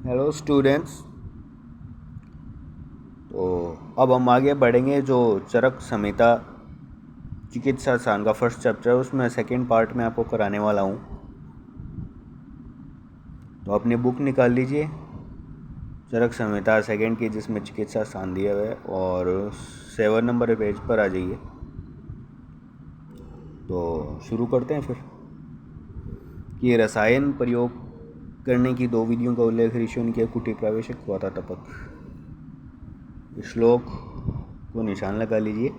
Hello students. तो अब हम आगे बढ़ेंगे। जो चरक संहिता चिकित्सा रसायन का फर्स्ट चैप्टर है, उसमें सेकंड पार्ट में आपको कराने वाला हूँ। तो अपनी बुक निकाल लीजिए, चरक संहिता सेकंड की, जिसमें चिकित्सा रसायन दिया हुआ है, और 7 नंबर पेज पर आ जाइए। तो शुरू करते हैं फिर कि रसायन प्रयोग करने की 2 विधियों का उल्लेख ऋषियों ने किया: कुटी प्रावेशक, वातातपक। श्लोक को निशान लगा लीजिए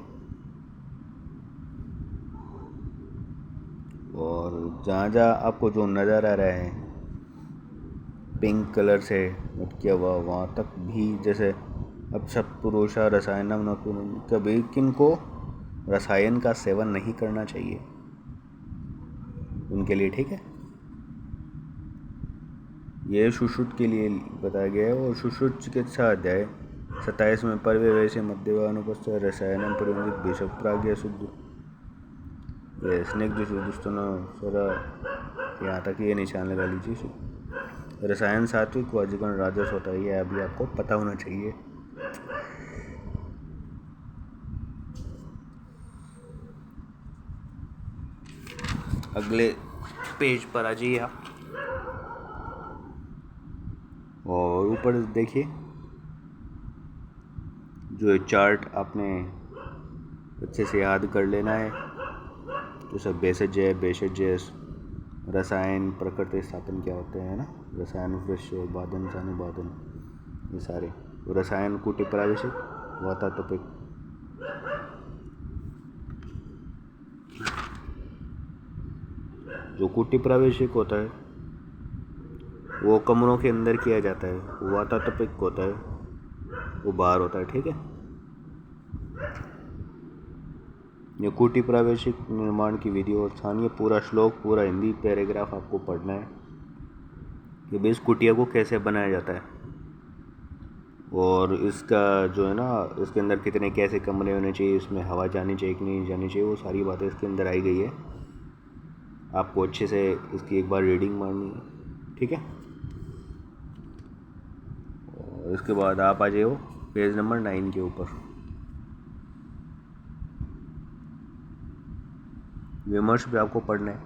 और जहाँ जहाँ आपको जो नज़र आ रहा है पिंक कलर से किया हुआ, वहाँ तक भी, जैसे अपशब्द पुरुषा रसायनम न कभी किनको रसायन का सेवन नहीं करना चाहिए उनके लिए, ठीक है। ये सुश्रुत के लिए बताया गया है। और सुश्रुत चिकित्सा अध्याय 27 में पर्यवैसे मध्य अनुपस्थ रसायनम प्रबंधित विषम प्राज्ञ शुद्ध ये स्निग्ध शुद्धस्तन सारा, यहाँ तक ये निशान लगा लीजिए। रसायन सात्विक वाजिकरण राजस होता है, ये अभी आपको पता होना चाहिए। अगले पेज पर आ जाइए आप और ऊपर देखिए, जो चार्ट आपने अच्छे से याद कर लेना है। तो सब बेसज है, बेसज है, रसायन प्रकृति स्थापन क्या होते हैं ना, रसायन वृक्ष बाधन सानुबाधन, ये सारे। रसायन कुटी प्रावेशिक, वातातपिक। जो कुटी प्रावेशिक होता है वो कमरों के अंदर किया जाता है, वातातपिक होता है वो बाहर होता है, ठीक है। ये कुटी प्रावेशिक निर्माण की विधि और स्थानीय पूरा श्लोक, पूरा हिंदी पैराग्राफ आपको पढ़ना है कि बेस कुटिया को कैसे बनाया जाता है, और इसका जो है ना, इसके अंदर कितने कैसे कमरे होने चाहिए, इसमें हवा जानी चाहिए कि नहीं जानी चाहिए, वो सारी बातें इसके अंदर आई गई है। आपको अच्छे से इसकी एक बार रीडिंग मारनी है, ठीक है। और इसके बाद आप आ जाओ पेज नंबर 9 के ऊपर। विमर्श पे आपको पढ़ना है।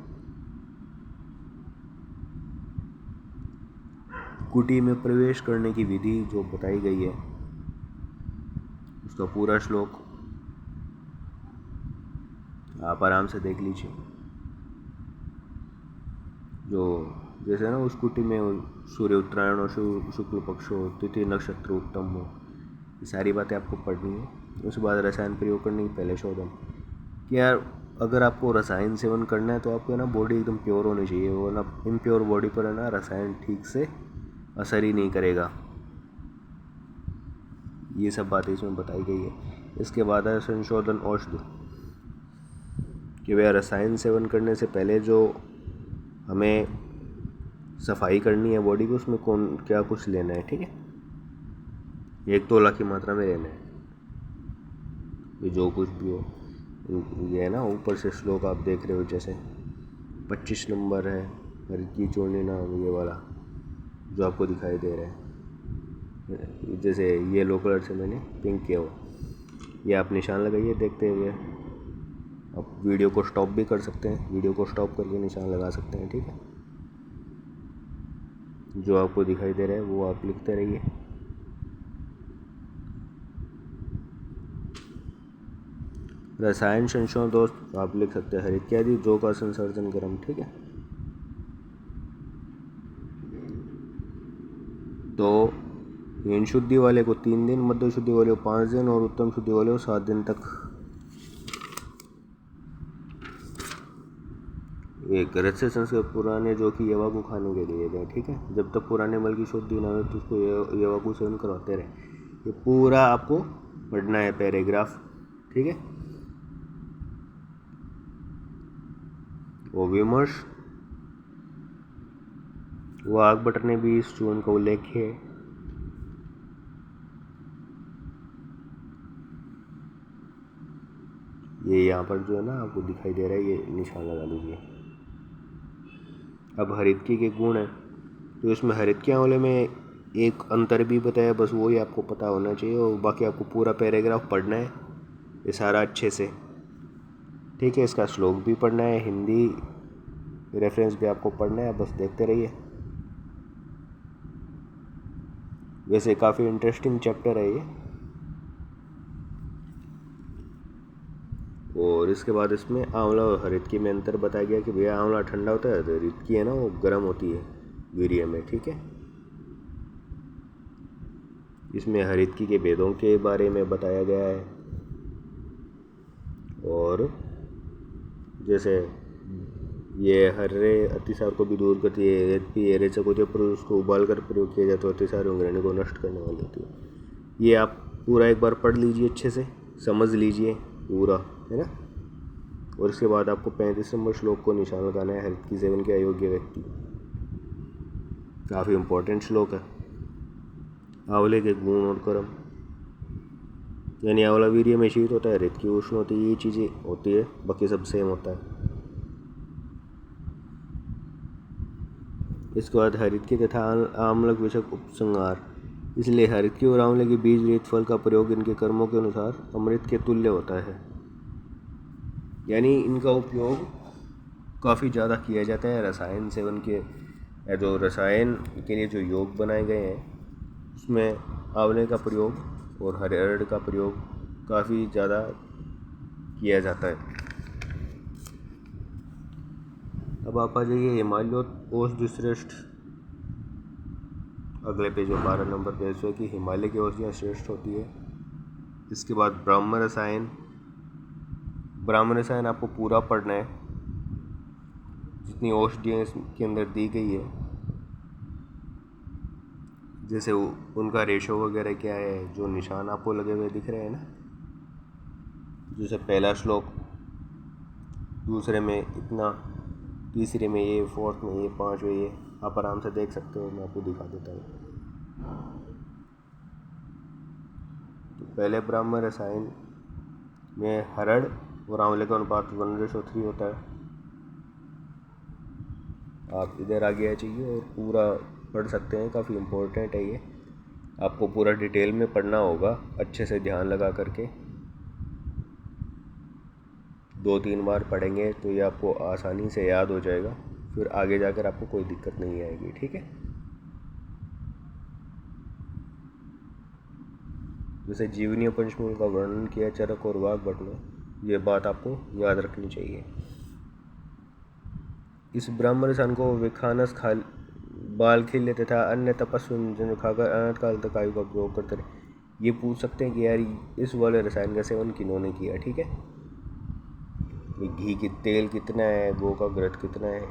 कुटी में प्रवेश करने की विधि जो बताई गई है, उसका पूरा श्लोक आप आराम से देख लीजिए। जो जैसे ना, उस कुटी में सूर्य उत्तरायण हो, शुक्ल पक्ष हो, तिथि नक्षत्र उत्तम हो, ये सारी बातें आपको पढ़नी है। उसके बाद रसायन प्रयोग करने की पहले शोधन कि यार, अगर आपको रसायन सेवन करना है तो आपको ना बॉडी एकदम प्योर होनी चाहिए, वो ना इम्प्योर बॉडी पर है ना रसायन ठीक से असर ही नहीं करेगा। ये सब बातें इसमें बताई गई है। इसके बाद है संशोधन औषध, कि वह रसायन सेवन करने से पहले जो हमें सफाई करनी है बॉडी को, उसमें कौन क्या कुछ लेना है, ठीक है। 1 तोला की मात्रा में लेना है, ये जो कुछ भी हो। ये है ना, ऊपर से श्लोक आप देख रहे हो, जैसे 25 नंबर है हर की चूर्णी नाम, ये वाला जो आपको दिखाई दे रहा है, जैसे ये लो कलर से मैंने पिंक किया हुआ, ये आप निशान लगाइए देखते हुए। आप वीडियो को स्टॉप भी कर सकते हैं, वीडियो को स्टॉप करके निशान लगा सकते हैं, ठीक है। जो आपको दिखाई दे रहा है वो आप लिखते रहिए। रसायन संशोधन दोस्त आप लिख सकते हैं हरित्यादि, जो का संसर्जन क्रम, ठीक है। तो हीन शुद्धि वाले को 3 दिन, मध्य शुद्धि वाले को 5 दिन और उत्तम शुद्धि वाले को 7 दिन तक एक रथ से संस्कृत पुराने जो कि यवा को खाने के लिए गए, ठीक है। जब तक पुराने मल की शुद्धि ना हो तो उसको यवा को सेवन करवाते रहे। ये पूरा आपको पढ़ना है पैराग्राफ, ठीक है। वो विमर्श, वो आग बटर ने भी इस चूर्ण का उल्लेख है। ये यहाँ पर जो है ना आपको दिखाई दे रहा है, ये निशान लगा लीजिए। अब हरितकी के गुण है, तो इसमें हरितकी आंवले में एक अंतर भी बताया, बस वही आपको पता होना चाहिए, और बाकी आपको पूरा पैराग्राफ पढ़ना है ये सारा अच्छे से, ठीक है। इसका श्लोक भी पढ़ना है, हिंदी रेफरेंस भी आपको पढ़ना है, बस देखते रहिए। वैसे काफ़ी इंटरेस्टिंग चैप्टर है ये। और इसके बाद इसमें आंवला और हरितकी में अंतर बताया गया कि भैया आंवला ठंडा होता है, तो हरितकी है ना वो गर्म होती है वीर्य में, ठीक है। इसमें हरितकी के भेदों के बारे में बताया गया है, और जैसे ये हर्रे अतिसार को भी दूर करती है, यद्यपि ये रेचक होती है पर उसको उबाल कर प्रयोग किया जाए तो अतिसार घृणी को नष्ट करने वाली होती है। ये आप पूरा एक बार पढ़ लीजिए, अच्छे से समझ लीजिए पूरा, है ना। और इसके बाद आपको 35 नंबर श्लोक को निशान लगाना है, हरितकी सेवन के अयोग्य व्यक्ति। काफ़ी इम्पोर्टेंट श्लोक है। आंवले के गुण और कर्म, यानी आंवला वीर्य में शीत होता है, हरितकी उष्ण होती है, ये चीज़ें होती है, बाकी सब सेम होता है। इसके बाद हरितकी तथा आम्लक विषक उपसंहार, इसलिए हरितकी और आंवले के बीज रहित फल का प्रयोग इनके कर्मों के अनुसार अमृत के तुल्य होता है, यानी इनका उपयोग काफ़ी ज़्यादा किया जाता है रसायन सेवन के, जो रसायन के लिए जो योग बनाए गए हैं उसमें आंवले का प्रयोग और हरिअर का प्रयोग काफ़ी ज़्यादा किया जाता है। अब आप आ जाइए हिमालयोत्औषधि श्रेष्ठ, अगले पेज में 12 नंबर पेज है कि हिमालय की औषधियाँ श्रेष्ठ होती है। इसके बाद ब्राह्मण रसायन, ब्राह्मण रसायन आपको पूरा पढ़ना है, जितनी औषधियाँ इसके अंदर दी गई है, जैसे उनका रेशो वगैरह क्या है, जो निशान आपको लगे हुए दिख रहे हैं ना, जैसे पहला श्लोक, दूसरे में इतना, तीसरे में ये, फोर्थ में ये, पांचवें ये, आप आराम से देख सकते हो, मैं आपको दिखा देता हूँ। तो पहले ब्राह्मण रसायन में हरड़ और आंवले का अनुपात 1:3 होता है। आप इधर आगे आ चाहिए और पूरा पढ़ सकते हैं, काफ़ी इम्पोर्टेंट है ये, आपको पूरा डिटेल में पढ़ना होगा, अच्छे से ध्यान लगा करके 2-3 बार पढ़ेंगे तो ये आपको आसानी से याद हो जाएगा, फिर आगे जाकर आपको कोई दिक्कत नहीं आएगी, ठीक है। जैसे जीवनी पंचमूल का वर्णन किया चरक और वाघभट में, ये बात आपको याद रखनी चाहिए। इस ब्राह्मण रसायन को विखानस खाल बाल खिल्य तथा अन्य तपस्वी व्यंजन खाकर अनंत काल तक आयु का प्रयोग करते रहे। ये पूछ सकते हैं कि यार इस वाले रसायन का सेवन किन्होंने किया, ठीक है। ये घी की तेल कितना है, गो का घृत कितना है,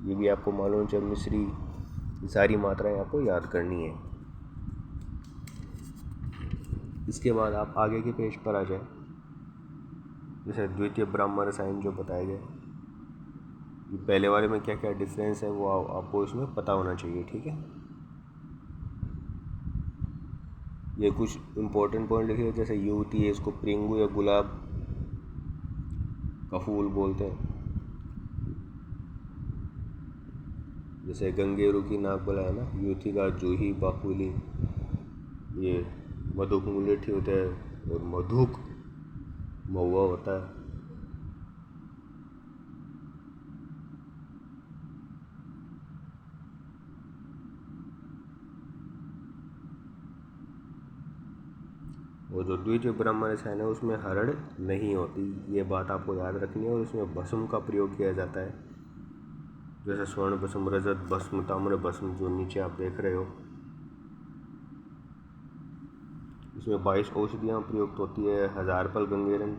ये भी आपको मालूम है, मिश्री, ये सारी मात्राएं आपको याद करनी है। इसके बाद आप आगे के पेज पर आ जाए, जैसे द्वितीय ब्राह्मण रसायन जो बताया गया, पहले वाले में क्या क्या डिफरेंस है वो आपको इसमें पता होना चाहिए, ठीक है। ये कुछ इम्पोर्टेंट पॉइंट लिखे, जैसे युवती है, इसको प्रिंगू या गुलाब का फूल बोलते हैं। जैसे गंगेरू की नाक बला है ना, युवती का जूही बाकुली, ये मधुक मुलेठी होता है, और मधुक महुआ होता है। वो जो द्वितीय ब्राह्मण रसायन है उसमें हरड़ नहीं होती, ये बात आपको याद रखनी है। और इसमें भस्म का प्रयोग किया जाता है, जैसे स्वर्ण भस्म, रजत भस्म, ताम्र भस्म, जो नीचे आप देख रहे हो। इसमें 22 औषधियाँ प्रयुक्त होती है, 1000 पल गंगेरन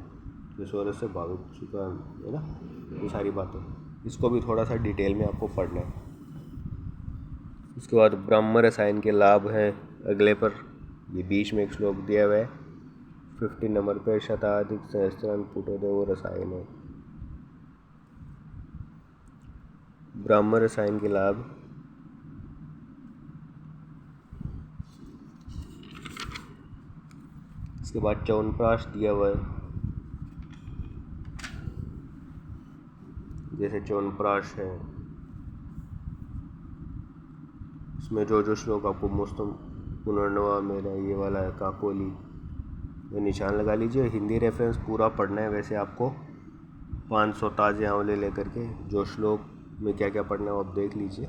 के स्वर से भावित चुका है ना, ये सारी बातें, इसको भी थोड़ा सा डिटेल में आपको पढ़ना है। उसके बाद ब्राह्मण रसायन के लाभ हैं अगले पर, ये बीच में एक श्लोक दिया हुआ है 15 नंबर पे, शताधिक सहस्त्रान फुटोदेव रसायन है। ब्राह्मण रसायन के लाभ, इसके बाद च्यवनप्राश दिया हुआ है, जैसे च्यवनप्राश है, इसमें जो जो श्लोक आपको मोस्ट पुनर्नवा मेरा ये वाला है काकोली, ये निशान लगा लीजिए। हिंदी रेफरेंस पूरा पढ़ना है। वैसे आपको 500 ताजे आंवले लेकर के जो श्लोक में क्या क्या पढ़ना है वो आप देख लीजिए,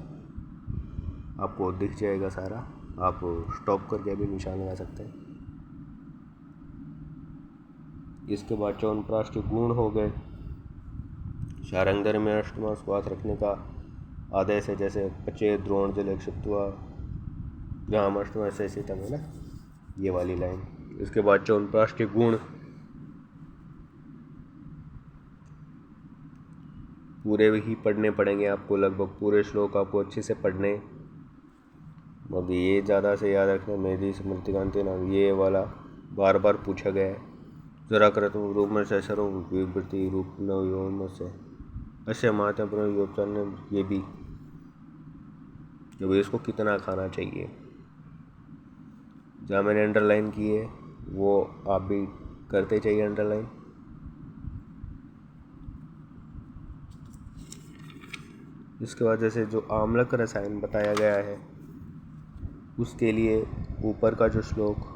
आपको दिख जाएगा सारा। आप स्टॉप करके भी निशान लगा सकते हैं। इसके बाद च्यवनप्राश के गुण हो गए। शारंगधर में अष्टमा श्वास रखने का आदेश है, जैसे पचे द्रोण जल क्षिप्त्वा ग्राम अष्टमा ऐसे है ना, ये वाली लाइन। इसके बाद च्यवनप्राश के गुण पूरे ही पढ़ने पड़ेंगे आपको, लगभग पूरे श्लोक आपको अच्छे से पढ़ने। अब ये ज़्यादा से याद रखना, मेरी स्मृतिकांति नाम ये वाला बार बार पूछा गया है। जरा करतु रूप में से सरों विवृत्ति रूप नव से अश्य माता योगचान, ये भी जब इसको कितना खाना चाहिए जहाँ मैंने अंडरलाइन की है वो आप भी करते चाहिए अंडरलाइन। इसके बाद जैसे जो आम्लक रसायन बताया गया है उसके लिए ऊपर का जो श्लोक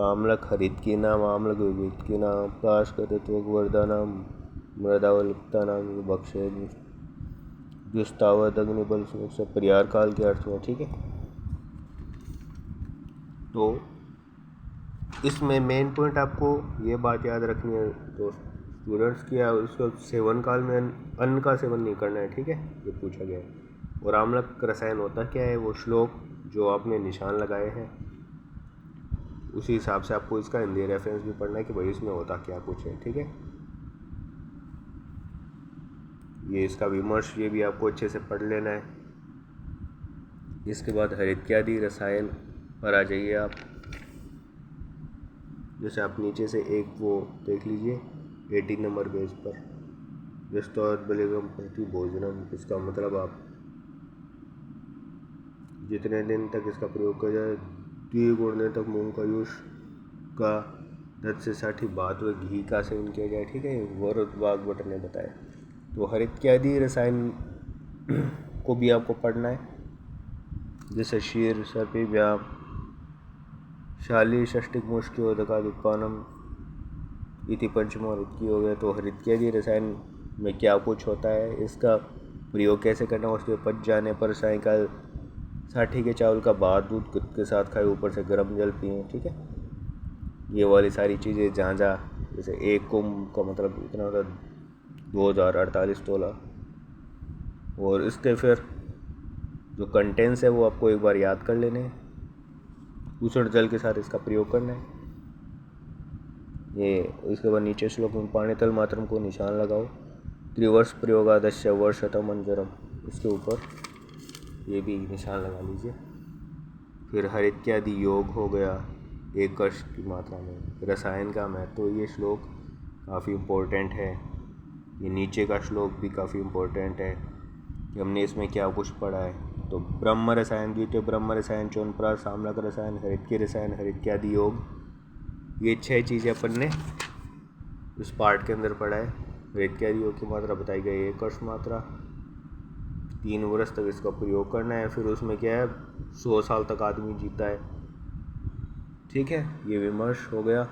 आम्लक हरित की नाम आम्लक विविध की नाम प्राश वर्धनम मृदावलिप्ता नाम भक्ष्य दुस्तावत अग्निबल से परिहार काल के अर्थ में, ठीक है। तो इसमें मेन पॉइंट आपको ये बात याद रखनी है तो स्टूडेंट्स की, उसको सेवन काल में अन्न का सेवन नहीं करना है, ठीक है, ये पूछा गया है। और आम्लक रसायन होता क्या है, वो श्लोक जो आपने निशान लगाए हैं उसी हिसाब से आपको इसका हिंदी रेफरेंस भी पढ़ना है कि भाई इसमें होता क्या कुछ है, ठीक है। ये इसका विमर्श ये भी आपको अच्छे से पढ़ लेना है। इसके बाद हरित्यादि रसायन पर आ जाइए आप। जैसे आप नीचे से एक वो देख लीजिए 18 नंबर पेज पर, बलिगम प्रति भोजनम, इसका मतलब आप जितने दिन तक इसका प्रयोग किया जाए द्विगुण दिन तक मूंग का यूज का 10 से 60 बाद व घी का सेवन किया जाए, ठीक है। वाघ भट्ट ने बताया। तो हरित्यादि रसायन को भी आपको पढ़ना है, जैसे शीर सर्पी व्याम शाली षष्टिक मुष्टियोदका उत्पानम इति पंचम हरित्की हो गया। तो हरित्यादि रसायन में क्या कुछ होता है, इसका प्रयोग कैसे करना, उसके पच जाने पर सायंकाल 60 के चावल का भात दूध के साथ खाए, ऊपर से गर्म जल पिए, ठीक है। ये वाली सारी चीज़ें जहाँ जहाँ जैसे एक कुंभ का मतलब इतना होता 2048 तोला। और इसके फिर जो कंटेंट्स है वो आपको एक बार याद कर लेने हैं। उष्ण जल के साथ इसका प्रयोग करना है। ये इसके बाद नीचे श्लोक में पाणितल मात्रम को निशान लगाओ, त्रिवर्ष प्रयोगादश्य वर्षतम अंजरम, इसके ऊपर ये भी निशान लगा लीजिए। फिर हरित्यादि योग हो गया, एक कश की मात्रा में रसायन का महत्व, तो ये श्लोक काफ़ी इम्पोर्टेंट है। ये नीचे का श्लोक भी काफ़ी इम्पोर्टेंट है कि हमने इसमें क्या कुछ पढ़ा है। तो ब्रह्म रसायन, द्वितीय ब्रह्म रसायन, च्यवनप्राश, आम्लक रसायन, हरित्य रसायन, हरित्यादि योग, ये 6 चीज़ें अपन ने इस पार्ट के अंदर पढ़ा है। हरित्यादि योग की मात्रा बताई गई है, एक वर्ष मात्रा, 3 वर्ष तक इसका प्रयोग करना है। फिर उसमें क्या है 100 साल तक आदमी जीता है, ठीक है। ये विमर्श हो गया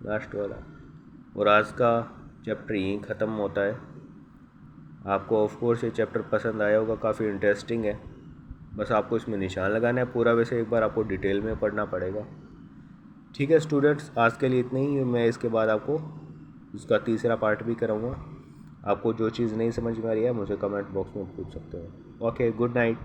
लास्ट वाला, और आज का चैप्टर यहीं ख़त्म होता है। आपको ऑफ कोर्स ये चैप्टर पसंद आया होगा, काफ़ी इंटरेस्टिंग है, बस आपको इसमें निशान लगाना है पूरा। वैसे एक बार आपको डिटेल में पढ़ना पड़ेगा, ठीक है स्टूडेंट्स। आज के लिए इतना ही, मैं इसके बाद आपको इसका तीसरा पार्ट भी कराऊंगा। आपको जो चीज़ नहीं समझ में आ रही है मुझे कमेंट बॉक्स में पूछ सकते हो। Okay, good night.